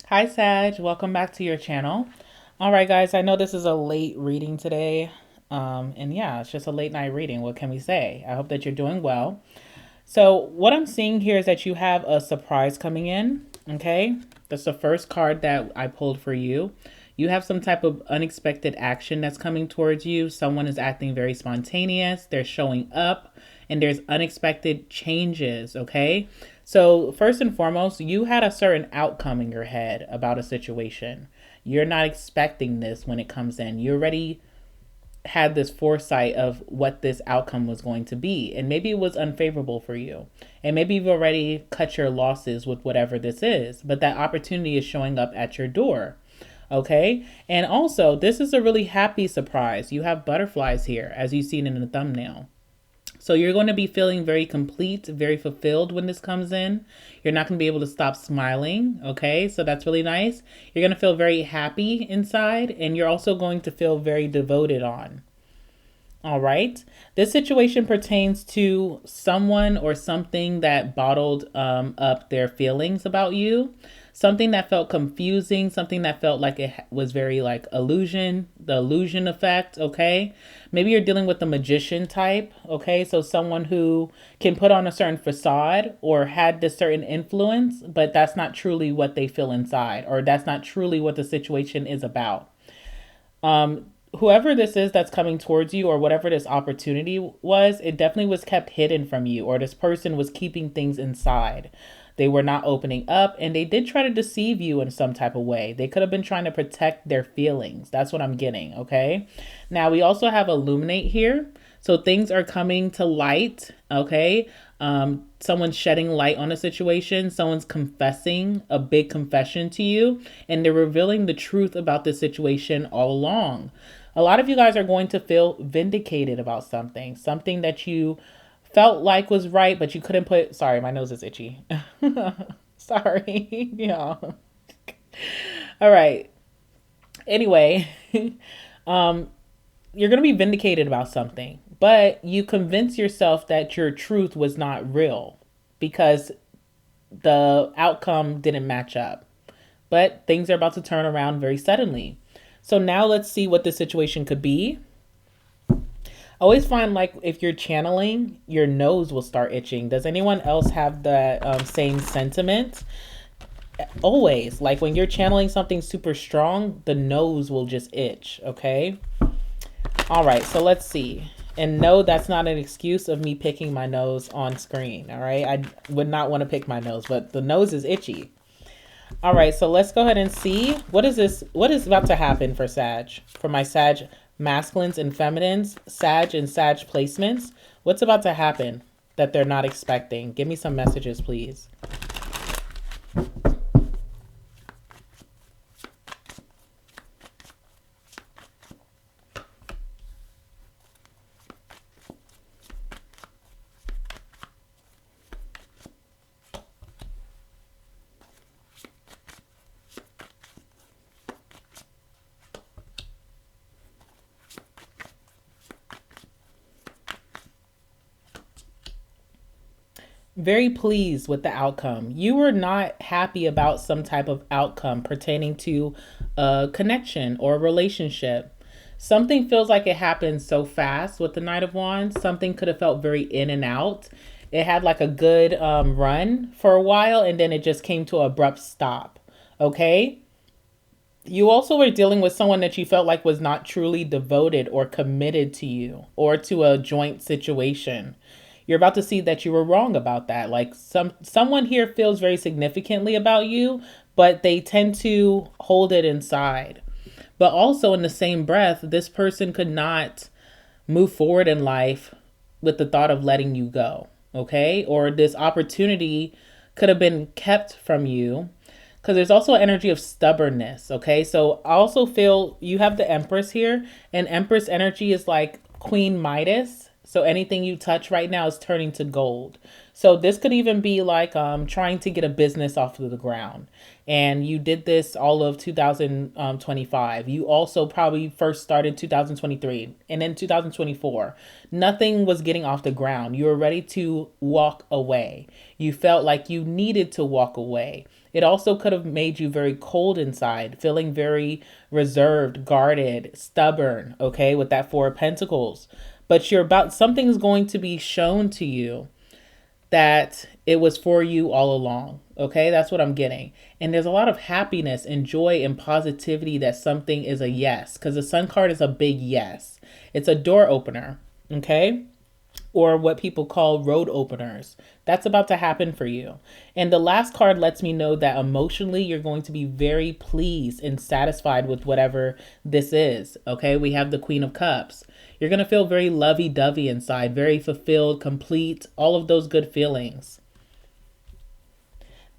Hi, Sag. Welcome back to your channel. All right, guys, I know this is a late reading today. And yeah, it's just a late night reading. What can we say? I hope that you're doing well. So, what I'm seeing here is that you have a surprise coming in. Okay, that's the first card that I pulled for you. You have some type of unexpected action that's coming towards you. Someone is acting very spontaneous, they're showing up, and there's unexpected changes. Okay, so first and foremost, you had a certain outcome in your head about a situation. You're not expecting this when it comes in. You already had this foresight of what this outcome was going to be. And maybe it was unfavorable for you. And maybe you've already cut your losses with whatever this is, but that opportunity is showing up at your door. Okay. And also, this is a really happy surprise. You have butterflies here, as you've seen in the thumbnail. So you're going to be feeling very complete, very fulfilled when this comes in. You're not going to be able to stop smiling. Okay, so that's really nice. You're going to feel very happy inside, and you're also going to feel very devoted on. All right. This situation pertains to someone or something that bottled up their feelings about you. Something that felt confusing, something that felt like it was very like illusion, the illusion effect, okay? Maybe you're dealing with the magician type, okay? So someone who can put on a certain facade or had this certain influence, but that's not truly what they feel inside, or that's not truly what the situation is about. Whoever this is that's coming towards you, or whatever this opportunity was, it definitely was kept hidden from you, or this person was keeping things inside. They were not opening up, and they did try to deceive you in some type of way. They could have been trying to protect their feelings. That's what I'm getting, okay? Now, we also have illuminate here. So things are coming to light, okay? Someone's shedding light on a situation. Someone's confessing a big confession to you, and they're revealing the truth about this situation all along. A lot of you guys are going to feel vindicated about something that you felt like was right, but you couldn't put. Sorry, my nose is itchy. Sorry, yeah. All right. Anyway, you're going to be vindicated about something, but you convince yourself that your truth was not real because the outcome didn't match up. But things are about to turn around very suddenly. So now let's see what the situation could be. I always find like if you're channeling, your nose will start itching. Does anyone else have the same sentiment? Always, like when you're channeling something super strong, the nose will just itch, okay? All right, so let's see. And no, that's not an excuse of me picking my nose on screen, all right? I would not want to pick my nose, but the nose is itchy. All right, so let's go ahead and see. What is about to happen for Sag? For my Sag masculines and feminines, Sag and Sag placements, what's about to happen that they're not expecting? Give me some messages, please. Very pleased with the outcome. You were not happy about some type of outcome pertaining to a connection or a relationship. Something feels like it happened so fast with the Knight of Wands. Something could have felt very in and out. It had like a good run for a while, and then it just came to an abrupt stop. Okay? You also were dealing with someone that you felt like was not truly devoted or committed to you or to a joint situation. You're about to see that you were wrong about that. Like someone here feels very significantly about you, but they tend to hold it inside. But also in the same breath, this person could not move forward in life with the thought of letting you go, okay? Or this opportunity could have been kept from you because there's also an energy of stubbornness, okay? So I also feel you have the Empress here, and Empress energy is like Queen Midas. So anything you touch right now is turning to gold. So this could even be like trying to get a business off of the ground. And you did this all of 2025. You also probably first started 2023 and then 2024. Nothing was getting off the ground. You were ready to walk away. You felt like you needed to walk away. It also could have made you very cold inside, feeling very reserved, guarded, stubborn, okay, with that Four of Pentacles. But something's going to be shown to you that it was for you all along. Okay, that's what I'm getting. And there's a lot of happiness and joy and positivity that something is a yes, because the Sun card is a big yes. It's a door opener, okay? Or what people call road openers. That's about to happen for you. And the last card lets me know that emotionally you're going to be very pleased and satisfied with whatever this is. Okay, we have the Queen of Cups. You're going to feel very lovey-dovey inside, very fulfilled, complete, all of those good feelings.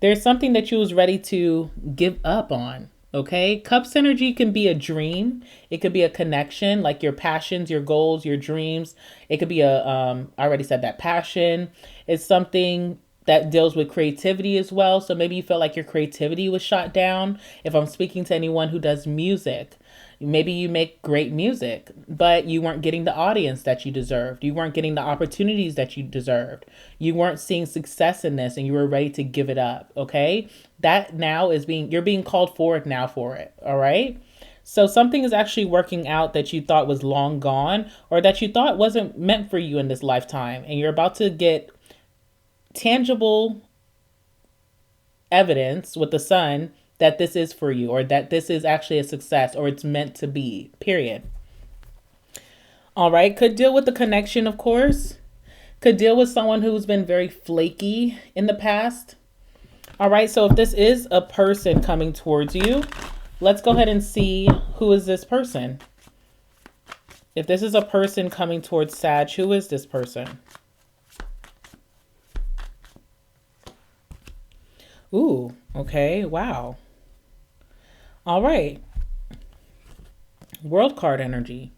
There's something that you was ready to give up on. Okay, Cups energy can be a dream. It could be a connection, like your passions, your goals, your dreams. It could be I already said that passion is something that deals with creativity as well. So maybe you felt like your creativity was shot down. If I'm speaking to anyone who does music, maybe you make great music, but you weren't getting the audience that you deserved. You weren't getting the opportunities that you deserved. You weren't seeing success in this and you were ready to give it up. Okay. That now you're being called forward now for it. All right. So something is actually working out that you thought was long gone or that you thought wasn't meant for you in this lifetime. And you're about to get tangible evidence with the Sun that this is for you, or that this is actually a success, or it's meant to be, period. All right, could deal with the connection, of course. Could deal with someone who's been very flaky in the past. All right, so if this is a person coming towards you, let's go ahead and see who is this person. If this is a person coming towards Sag, who is this person? Ooh, okay, wow. All right. World card energy.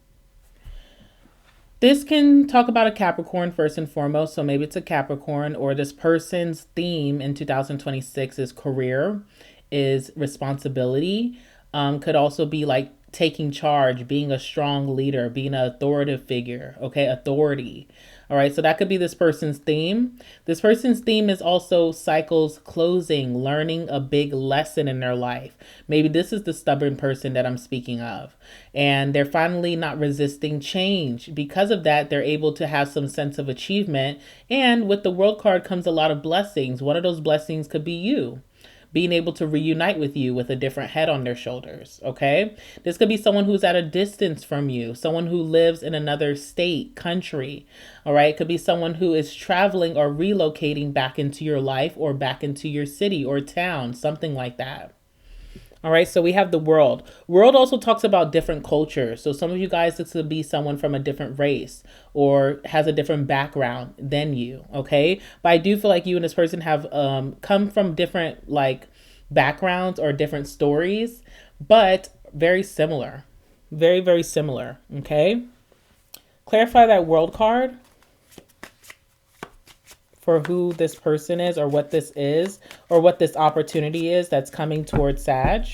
This can talk about a Capricorn first and foremost. So maybe it's a Capricorn, or this person's theme in 2026 is career, is responsibility. Could also be like taking charge, being a strong leader, being an authoritative figure. Okay, authority. All right, so that could be this person's theme. This person's theme is also cycles closing, learning a big lesson in their life. Maybe this is the stubborn person that I'm speaking of. And they're finally not resisting change. Because of that, they're able to have some sense of achievement. And with the World card comes a lot of blessings. One of those blessings could be you being able to reunite with you with a different head on their shoulders, okay? This could be someone who's at a distance from you, someone who lives in another state, country, all right? It could be someone who is traveling or relocating back into your life or back into your city or town, something like that. All right, so we have the world. World also talks about different cultures. So some of you guys, this could be someone from a different race or has a different background than you, okay? But I do feel like you and this person have come from different like backgrounds or different stories, but very similar. Very, very similar, okay? Clarify that world card for who this person is or what this is or what this opportunity is that's coming towards Sag.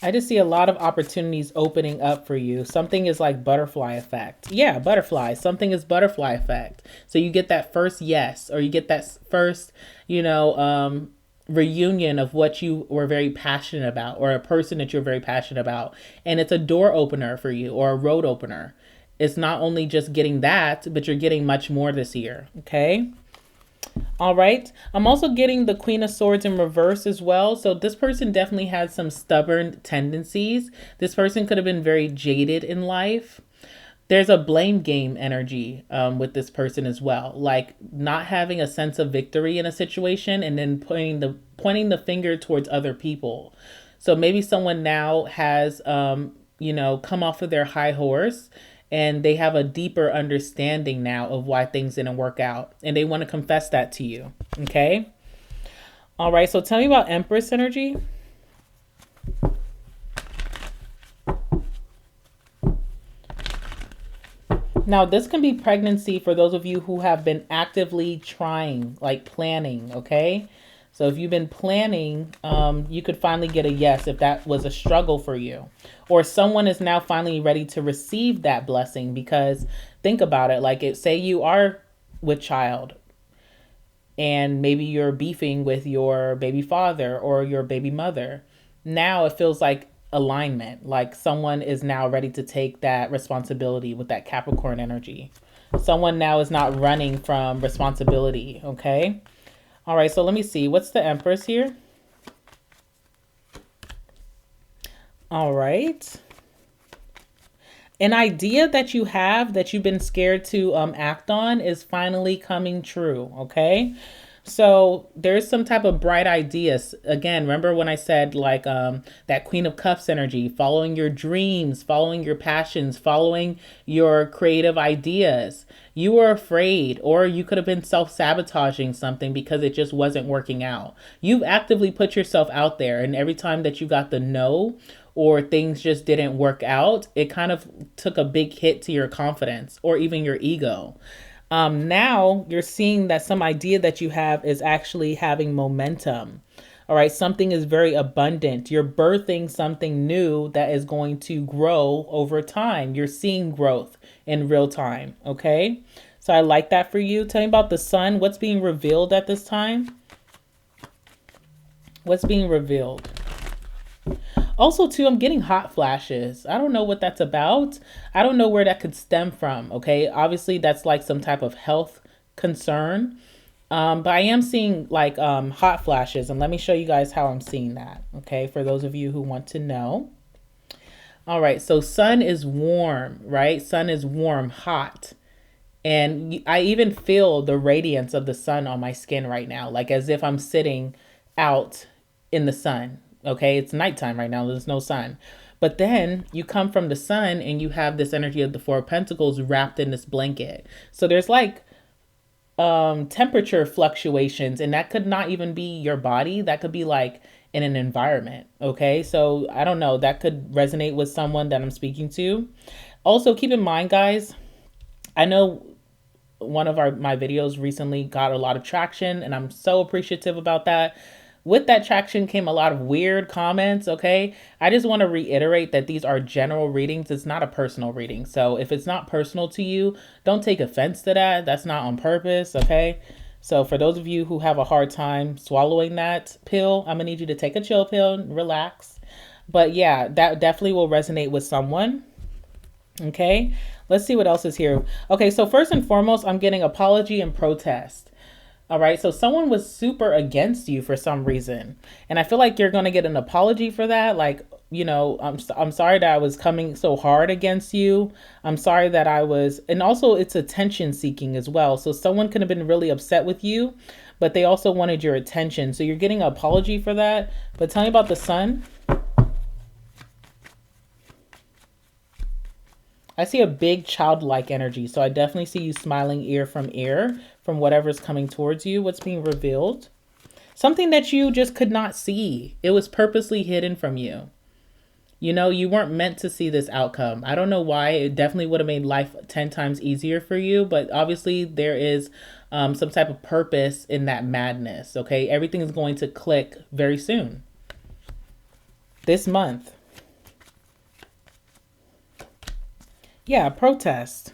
I just see a lot of opportunities opening up for you. Something is like butterfly effect. Yeah, butterfly. Something is butterfly effect. So you get that first yes, or you get that first, reunion of what you were very passionate about, or a person that you're very passionate about. And it's a door opener for you, or a road opener. It's not only just getting that, but you're getting much more this year, okay? All right. I'm also getting the Queen of Swords in reverse as well. So this person definitely had some stubborn tendencies. This person could have been very jaded in life. There's a blame game energy with this person as well. Like not having a sense of victory in a situation and then pointing the finger towards other people. So maybe someone now has, come off of their high horse and they have a deeper understanding now of why things didn't work out. And they want to confess that to you. Okay. All right. So tell me about Empress energy. Now, this can be pregnancy for those of you who have been actively trying, like planning. Okay. So if you've been planning, you could finally get a yes if that was a struggle for you. Or someone is now finally ready to receive that blessing, because think about it. Like say you are with child. and maybe you're beefing with your baby father or your baby mother. Now it feels like alignment, like someone is now ready to take that responsibility with that Capricorn energy. Someone now is not running from responsibility, okay? All right, so let me see. What's the Empress here? All right. An idea that you have that you've been scared to act on is finally coming true, okay? So there's some type of bright ideas. Again, remember when I said like that Queen of Cups energy, following your dreams, following your passions, following your creative ideas. You were afraid, or you could have been self-sabotaging something because it just wasn't working out. You've actively put yourself out there, and every time that you got the no or things just didn't work out, it kind of took a big hit to your confidence or even your ego. Now you're seeing that some idea that you have is actually having momentum. All right, something is very abundant. You're birthing something new that is going to grow over time. You're seeing growth in real time. Okay, so I like that for you. Tell me about the sun. What's being revealed at this time? What's being revealed? Also, too, I'm getting hot flashes. I don't know what that's about. I don't know where that could stem from. Okay, obviously that's like some type of health concern. But I am seeing like hot flashes, and let me show you guys how I'm seeing that. Okay, for those of you who want to know. All right, so sun is warm, right? Sun is warm, hot. And I even feel the radiance of the sun on my skin right now, like as if I'm sitting out in the sun. Okay, it's nighttime right now, there's no sun. But then you come from the sun and you have this energy of the Four of Pentacles wrapped in this blanket. So there's like temperature fluctuations, and that could not even be your body. That could be like in an environment. Okay, so I don't know, that could resonate with someone that I'm speaking to. Also keep in mind, guys, I know one of my videos recently got a lot of traction, and I'm so appreciative about that. With that traction came a lot of weird comments, okay? I just want to reiterate that these are general readings. It's not a personal reading. So if it's not personal to you, don't take offense to that. That's not on purpose, okay? So for those of you who have a hard time swallowing that pill, I'm going to need you to take a chill pill and relax. But yeah, that definitely will resonate with someone, okay? Let's see what else is here. Okay, so first and foremost, I'm getting apology and protest. All right, so someone was super against you for some reason, and I feel like you're going to get an apology for that. Like, you know, I'm sorry that I was coming so hard against you. I'm sorry that I was, and also it's attention seeking as well. So someone could have been really upset with you, but they also wanted your attention. So you're getting an apology for that. But tell me about the sun. I see a big childlike energy. So I definitely see you smiling ear from ear from whatever's coming towards you. What's being revealed? Something that you just could not see. It was purposely hidden from you. You know, you weren't meant to see this outcome. I don't know why. It definitely would have made life 10 times easier for you. But obviously there is some type of purpose in that madness. Okay, everything is going to click very soon. This month. Yeah, protest.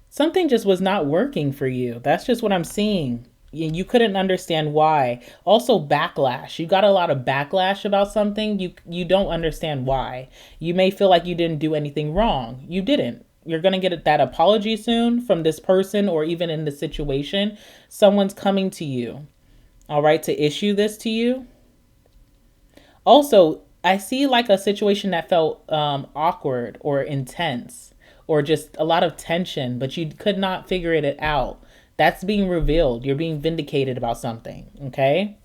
Something just was not working for you. That's just what I'm seeing. You couldn't understand why. Also backlash. You got a lot of backlash about something. You don't understand why. You may feel like you didn't do anything wrong. You didn't. You're going to get that apology soon from this person, or even in the situation. Someone's coming to you, all right, to issue this to you. Also, I see like a situation that felt awkward or intense or just a lot of tension, but you could not figure it out. That's being revealed. You're being vindicated about something, okay?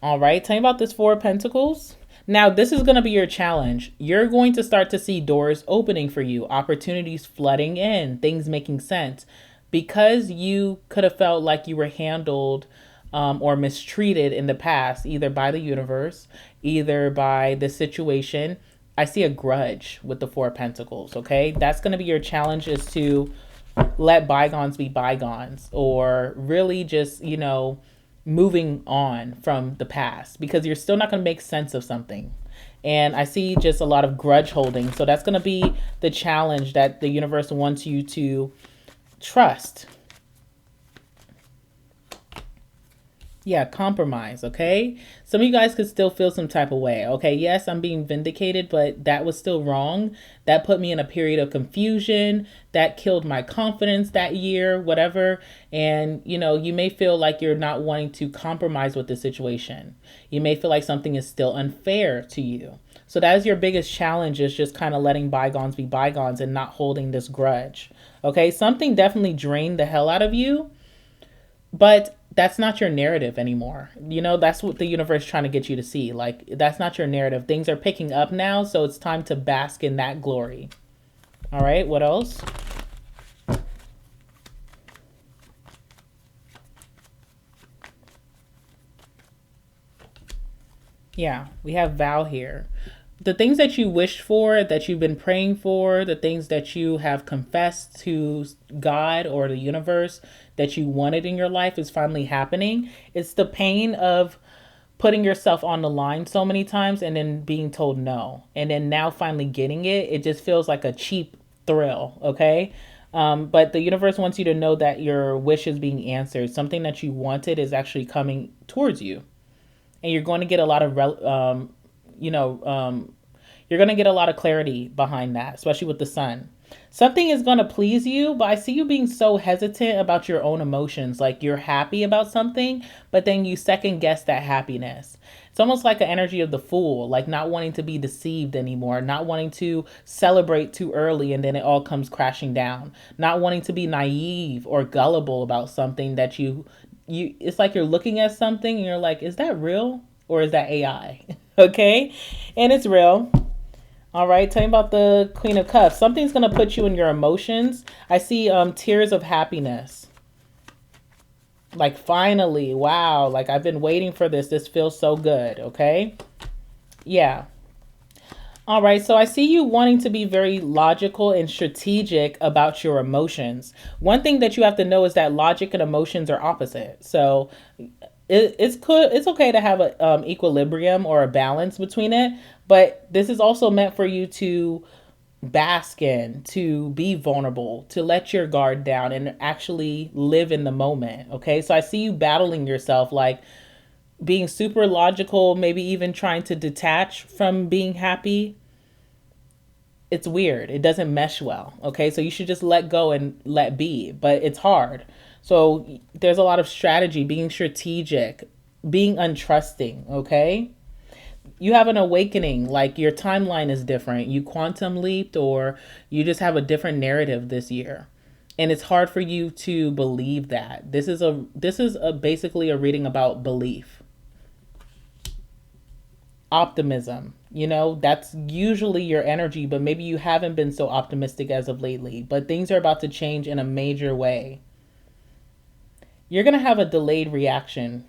All right, tell me about this Four of Pentacles. Now, this is going to be your challenge. You're going to start to see doors opening for you, opportunities flooding in, things making sense. Because you could have felt like you were handled or mistreated in the past, either by the universe, either by the situation. I see a grudge with the Four of Pentacles, okay? That's going to be your challenge, is to let bygones be bygones, or really just, you know, moving on from the past, because you're still not going to make sense of something. And I see just a lot of grudge holding. So that's going to be the challenge that the universe wants you to trust. Yeah, compromise, okay? Some of you guys could still feel some type of way, okay? Yes, I'm being vindicated, but that was still wrong. That put me in a period of confusion. That killed my confidence that year, whatever. And, you know, you may feel like you're not wanting to compromise with the situation. You may feel like something is still unfair to you. So that is your biggest challenge, is just kind of letting bygones be bygones and not holding this grudge, okay? Something definitely drained the hell out of you, but that's not your narrative anymore. You know, that's what the universe is trying to get you to see. Like, that's not your narrative. Things are picking up now, so it's time to bask in that glory. All right, what else? Yeah, we have vow here. The things that you wished for, that you've been praying for, the things that you have confessed to God or the universe that you wanted in your life is finally happening. It's the pain of putting yourself on the line so many times and then being told no. And then now finally getting it, it just feels like a cheap thrill, okay? But the universe wants you to know that your wish is being answered. Something that you wanted is actually coming towards you. And you're going to get a lot of you know, you're going to get a lot of clarity behind that, especially with the sun. Something is going to please you, but I see you being so hesitant about your own emotions. Like, you're happy about something, but then you second guess that happiness. It's almost like an energy of the fool, like not wanting to be deceived anymore, not wanting to celebrate too early and then it all comes crashing down, not wanting to be naive or gullible about something that you it's like you're looking at something and you're like, is that real or is that AI? Okay? And it's real. All right, tell me about the Queen of Cups. Something's going to put you in your emotions. I see tears of happiness. Like, finally, wow, like I've been waiting for this. This feels so good, okay? Yeah. All right, so I see you wanting to be very logical and strategic about your emotions. One thing that you have to know is that logic and emotions are opposite. So it's okay to have a equilibrium or a balance between it, but this is also meant for you to bask in, to be vulnerable, to let your guard down and actually live in the moment. Okay, so I see you battling yourself, like being super logical, maybe even trying to detach from being happy. It's weird. It doesn't mesh well. Okay, so you should just let go and let be, but it's hard. So there's a lot of strategy, being strategic, being untrusting. Okay, you have an awakening, like your timeline is different. You quantum leaped, or you just have a different narrative this year. And it's hard for you to believe that. This is basically a reading about belief, optimism. You know, that's usually your energy, but maybe you haven't been so optimistic as of lately. But things are about to change in a major way. You're going to have a delayed reaction,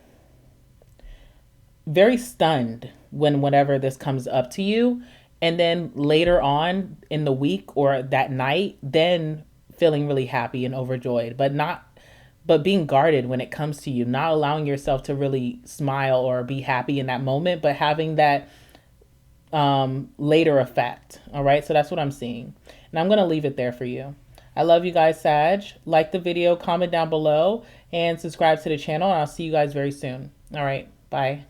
very stunned when whenever this comes up to you, and then later on in the week or that night, then feeling really happy and overjoyed, but being guarded when it comes to you, not allowing yourself to really smile or be happy in that moment, but having that later effect. All right, so that's what I'm seeing, and I'm going to leave it there for you. I love you guys, Sag. Like the video, comment down below, and subscribe to the channel, and I'll see you guys very soon. All right, bye.